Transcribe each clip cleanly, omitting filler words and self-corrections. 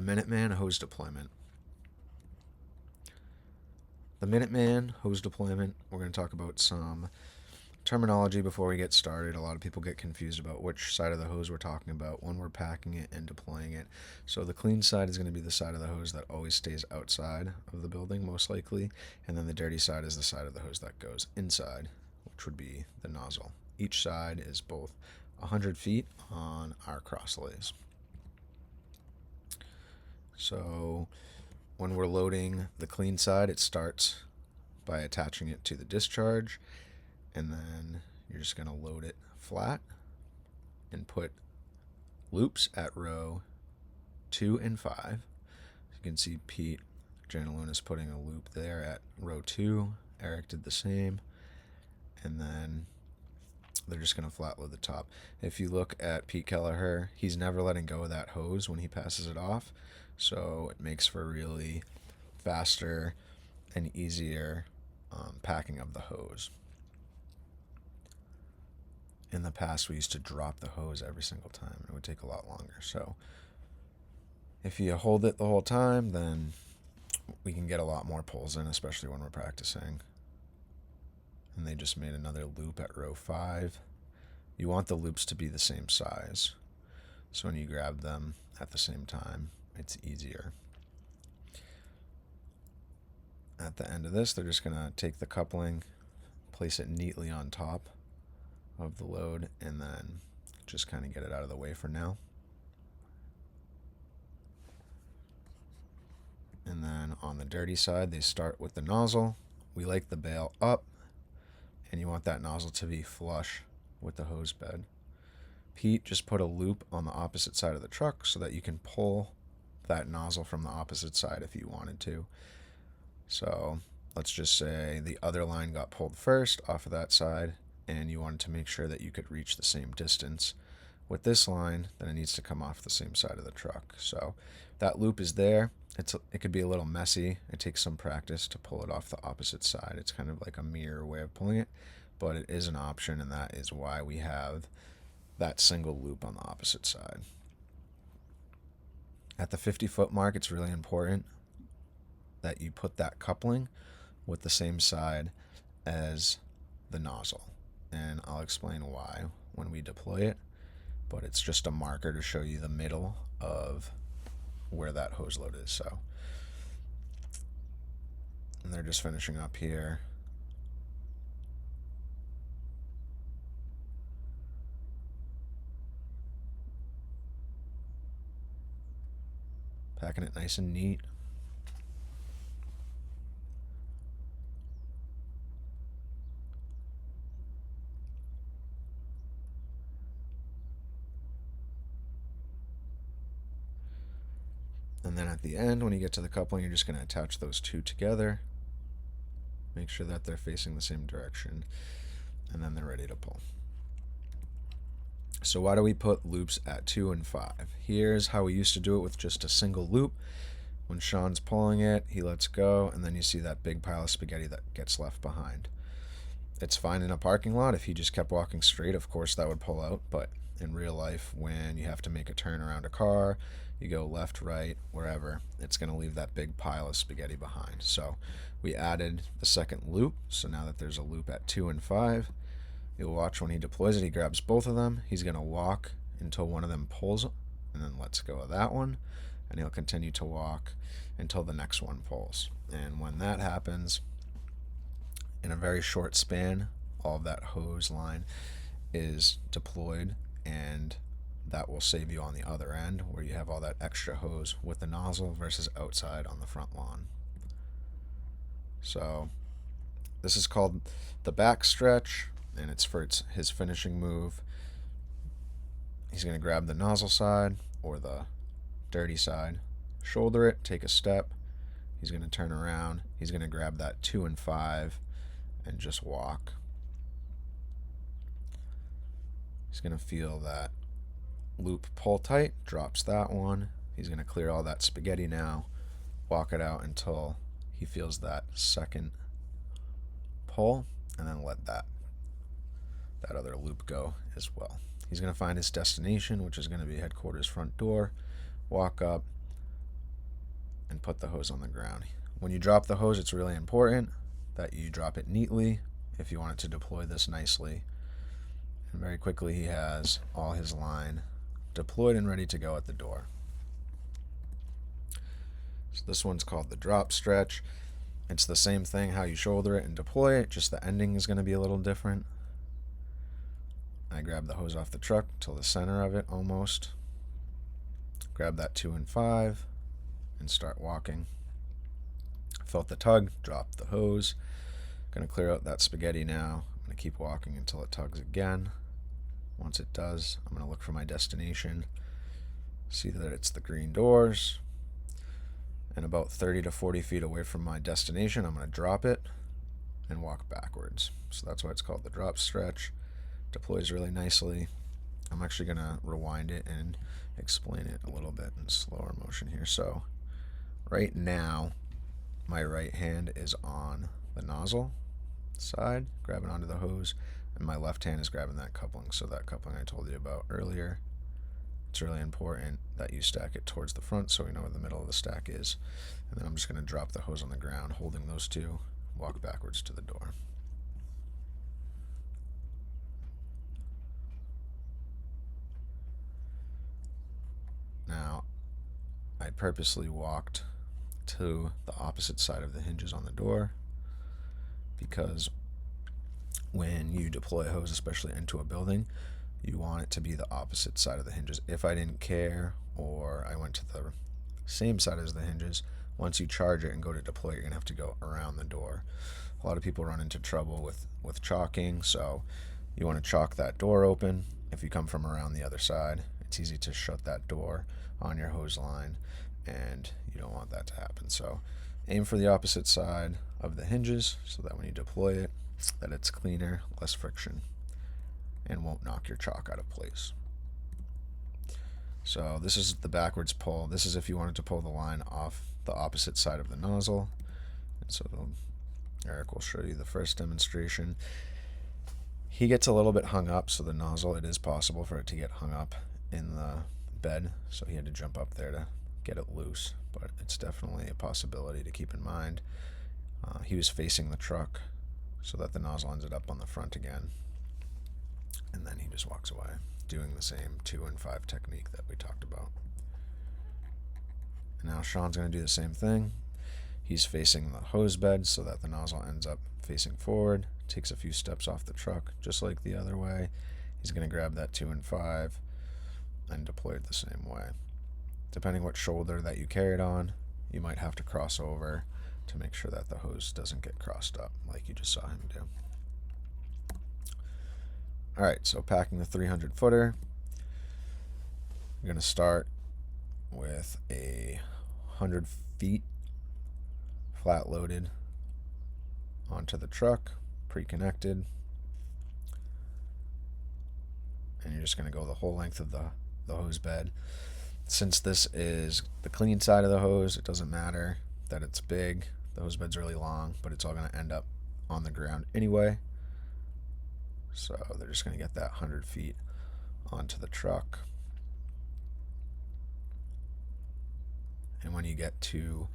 The Minuteman hose deployment. The Minuteman hose deployment, we're going to talk about some terminology before we get started. A lot of people get confused about which side of the hose we're talking about when we're packing it and deploying it. So the clean side is going to be the side of the hose that always stays outside of the building, most likely, and then the dirty side is the side of the hose that goes inside, which would be the nozzle. Each side is both 100 feet on our crosslays. So when we're loading the clean side, it starts by attaching it to the discharge, and then you're just going to load it flat and put loops at row 2 and 5. You can see Pete Janaluna is putting a loop there at row 2. Eric did the same, and then they're just going to flat load the top. If you look at Pete Kelleher, he's never letting go of that hose when he passes it off, so it makes for really faster and easier packing of the hose. In the past, we used to drop the hose every single time, and it would take a lot longer. So if you hold it the whole time, then we can get a lot more pulls in, especially when we're practicing. And they just made another loop at row 5. You want the loops to be the same size, so when you grab them at the same time, it's easier. At the end of this, they're just going to take the coupling, place it neatly on top of the load, and then just kind of get it out of the way for now. And then on the dirty side, they start with the nozzle. We like the bail up, and you want that nozzle to be flush with the hose bed. Pete just put a loop on the opposite side of the truck so that you can pull that nozzle from the opposite side if you wanted to. So let's just say the other line got pulled first off of that side, and you wanted to make sure that you could reach the same distance with this line, then it needs to come off the same side of the truck. So that loop is there. It could be a little messy. It takes some practice to pull it off the opposite side. It's kind of like a mirror way of pulling it, but it is an option, and that is why we have that single loop on the opposite side. At the 50-foot mark, it's really important that you put that coupling with the same side as the nozzle, and I'll explain why when we deploy it, but it's just a marker to show you the middle of where that hose load is. So, and they're just finishing up here. Packing it nice and neat. And then at the end, when you get to the coupling, you're just going to attach those two together. Make sure that they're facing the same direction, and then they're ready to pull. So why do we put loops at 2 and 5? Here's how we used to do it with just a single loop. When Sean's pulling it, he lets go, and then you see that big pile of spaghetti that gets left behind. It's fine in a parking lot. If he just kept walking straight, of course that would pull out, but in real life, when you have to make a turn around a car, you go left, right, wherever, it's going to leave that big pile of spaghetti behind. So we added the second loop, so now that there's a loop at 2 and 5, you'll watch when he deploys it, he grabs both of them, he's going to walk until one of them pulls, and then lets go of that one, and he'll continue to walk until the next one pulls. And when that happens, in a very short span, all of that hose line is deployed, and that will save you on the other end where you have all that extra hose with the nozzle versus outside on the front lawn. So this is called the back stretch, and it's for his finishing move. He's going to grab the nozzle side or the dirty side, shoulder it, take a step. He's going to turn around. He's going to grab that 2 and 5 and just walk. He's going to feel that loop pull tight, drops that one. He's going to clear all that spaghetti now, walk it out until he feels that second pull, and then let that other loop go as well. He's going to find his destination, which is going to be headquarters front door, walk up, and put the hose on the ground. When you drop the hose, it's really important that you drop it neatly if you want it to deploy this nicely. And very quickly he has all his line deployed and ready to go at the door. So this one's called the drop stretch. It's the same thing how you shoulder it and deploy it, just the ending is going to be a little different. I grab the hose off the truck till the center of it almost. Grab that 2 and 5 and start walking. Felt the tug, drop the hose. Going to clear out that spaghetti now. I'm going to keep walking until it tugs again. Once it does, I'm going to look for my destination. See that it's the green doors. And about 30 to 40 feet away from my destination, I'm going to drop it and walk backwards. So that's why it's called the drop stretch. Deploys really nicely. I'm actually going to rewind it and explain it a little bit in slower motion here. So right now, my right hand is on the nozzle side, grabbing onto the hose, and my left hand is grabbing that coupling. So that coupling I told you about earlier, it's really important that you stack it towards the front so we know where the middle of the stack is. And then I'm just going to drop the hose on the ground, holding those two, walk backwards to the door. Now, I purposely walked to the opposite side of the hinges on the door because when you deploy a hose, especially into a building, you want it to be the opposite side of the hinges. If I didn't care, or I went to the same side as the hinges, once you charge it and go to deploy, you're going to have to go around the door. A lot of people run into trouble with chalking, so you want to chalk that door open. If you come from around the other side, it's easy to shut that door on your hose line, and you don't want that to happen. So aim for the opposite side of the hinges so that when you deploy it, that it's cleaner, less friction, and won't knock your chalk out of place. So this is the backwards pull. This is if you wanted to pull the line off the opposite side of the nozzle. And so Eric will show you the first demonstration. He gets a little bit hung up, so the nozzle, it is possible for it to get hung up in the bed, so he had to jump up there to get it loose, but it's definitely a possibility to keep in mind. He was facing the truck so that the nozzle ended up on the front again, and then he just walks away, doing the same 2 and 5 technique that we talked about. And now Sean's going to do the same thing. He's facing the hose bed so that the nozzle ends up facing forward, takes a few steps off the truck, just like the other way. He's going to grab that 2 and 5 and deploy it the same way. Depending what shoulder that you carry it on, you might have to cross over to make sure that the hose doesn't get crossed up like you just saw him do. Alright, so packing the 300 footer, I'm going to start with a 100 feet flat loaded onto the truck, pre-connected, and you're just going to go the whole length of the hose bed. Since this is the clean side of the hose, it doesn't matter that it's big. The hose bed's really long, but it's all going to end up on the ground anyway. So they're just going to get that 100 feet onto the truck. And when you get to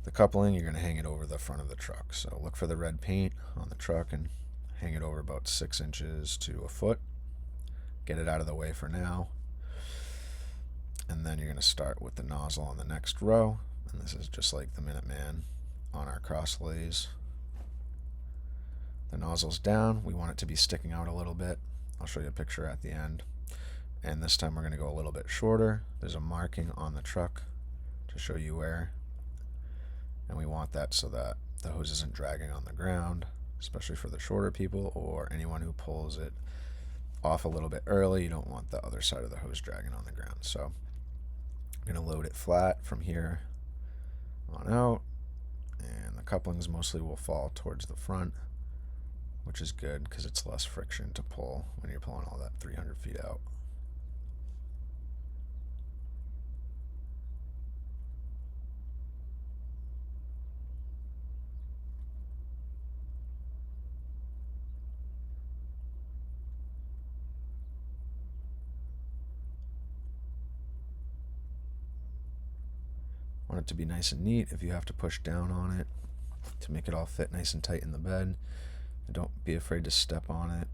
the coupling, you're going to hang it over the front of the truck. So look for the red paint on the truck and hang it over about 6 inches to a foot. Get it out of the way for now. And then you're going to start with the nozzle on the next row. And this is just like the Minuteman on our cross lays. The nozzle's down. We want it to be sticking out a little bit. I'll show you a picture at the end. And this time we're going to go a little bit shorter. There's a marking on the truck to show you where. And we want that so that the hose isn't dragging on the ground, especially for the shorter people or anyone who pulls it off a little bit early. You don't want the other side of the hose dragging on the ground. So I'm going to load it flat from here on out, and the couplings mostly will fall towards the front, which is good because it's less friction to pull when you're pulling all that 300 feet out. Want it to be nice and neat. If you have to push down on it to make it all fit nice and tight in the bed, don't be afraid to step on it.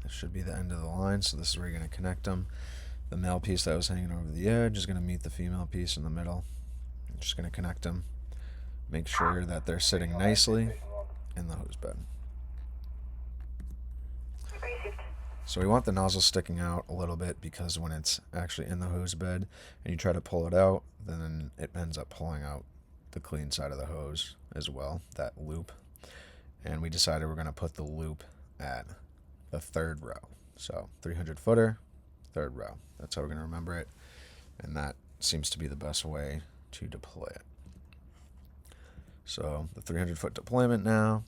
This should be the end of the line, so this is where you're going to connect them. The male piece that was hanging over the edge is going to meet the female piece in the middle. I'm just going to connect them. Make sure that they're sitting nicely in the hose bed. So we want the nozzle sticking out a little bit, because when it's actually in the hose bed and you try to pull it out, then it ends up pulling out the clean side of the hose as well, that loop. And we decided we're going to put the loop at the third row. So 300 footer, third row. That's how we're going to remember it. And that seems to be the best way to deploy it. So the 300 foot deployment now.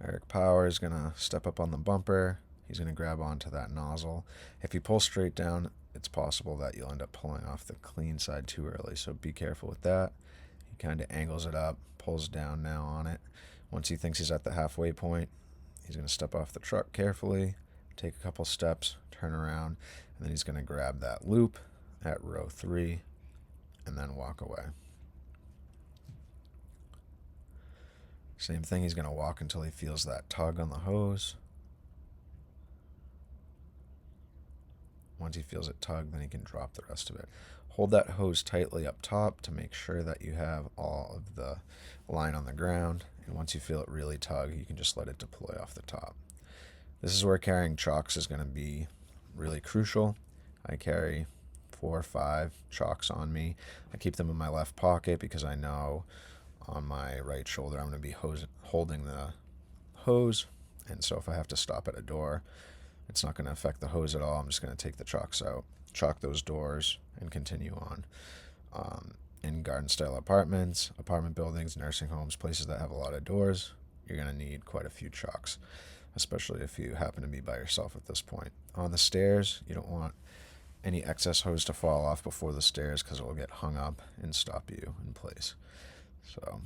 Eric Power is going to step up on the bumper. He's going to grab onto that nozzle. If you pull straight down, it's possible that you'll end up pulling off the clean side too early. So be careful with that. He kind of angles it up, pulls down now on it. Once he thinks he's at the halfway point, he's going to step off the truck carefully, take a couple steps, turn around, and then he's going to grab that loop at row 3 and then walk away. Same thing, he's going to walk until he feels that tug on the hose. Once he feels it tug, then he can drop the rest of it. Hold that hose tightly up top to make sure that you have all of the line on the ground. And once you feel it really tug, you can just let it deploy off the top. This is where carrying chocks is going to be really crucial. I carry 4 or 5 chocks on me. I keep them in my left pocket because I know on my right shoulder I'm going to be holding the hose. And so if I have to stop at a door, it's not going to affect the hose at all. I'm just going to take the chocks out, chalk those doors, and continue on. In garden-style apartments, apartment buildings, nursing homes, places that have a lot of doors, you're going to need quite a few chocks, especially if you happen to be by yourself at this point. On the stairs, you don't want any excess hose to fall off before the stairs, because it will get hung up and stop you in place. So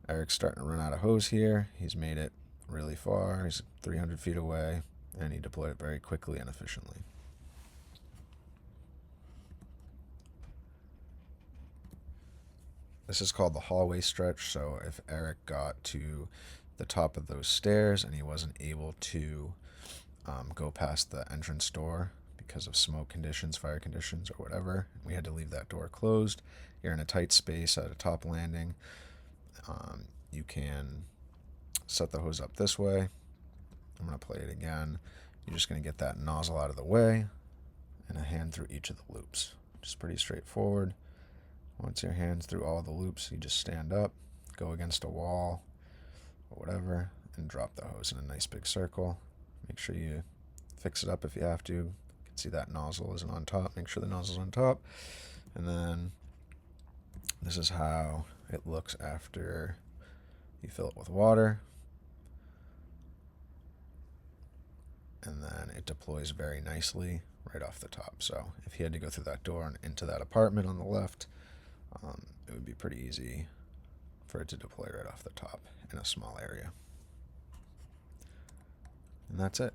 Eric's starting to run out of hose here. He's made it really far. He's 300 feet away, and he deployed it very quickly and efficiently. This is called the hallway stretch. So if Eric got to the top of those stairs and he wasn't able to go past the entrance door because of smoke conditions, fire conditions, or whatever, we had to leave that door closed, you're in a tight space at a top landing, you can set the hose up this way. I'm going to play it again. You're just going to get that nozzle out of the way and a hand through each of the loops. Just pretty straightforward. Once your hand's through all the loops, you just stand up, go against a wall or whatever, and drop the hose in a nice big circle. Make sure you fix it up if you have to. You can see that nozzle isn't on top. Make sure the nozzle's on top. And then this is how it looks after you fill it with water. And then it deploys very nicely right off the top. So if he had to go through that door and into that apartment on the left, it would be pretty easy for it to deploy right off the top in a small area. And that's it.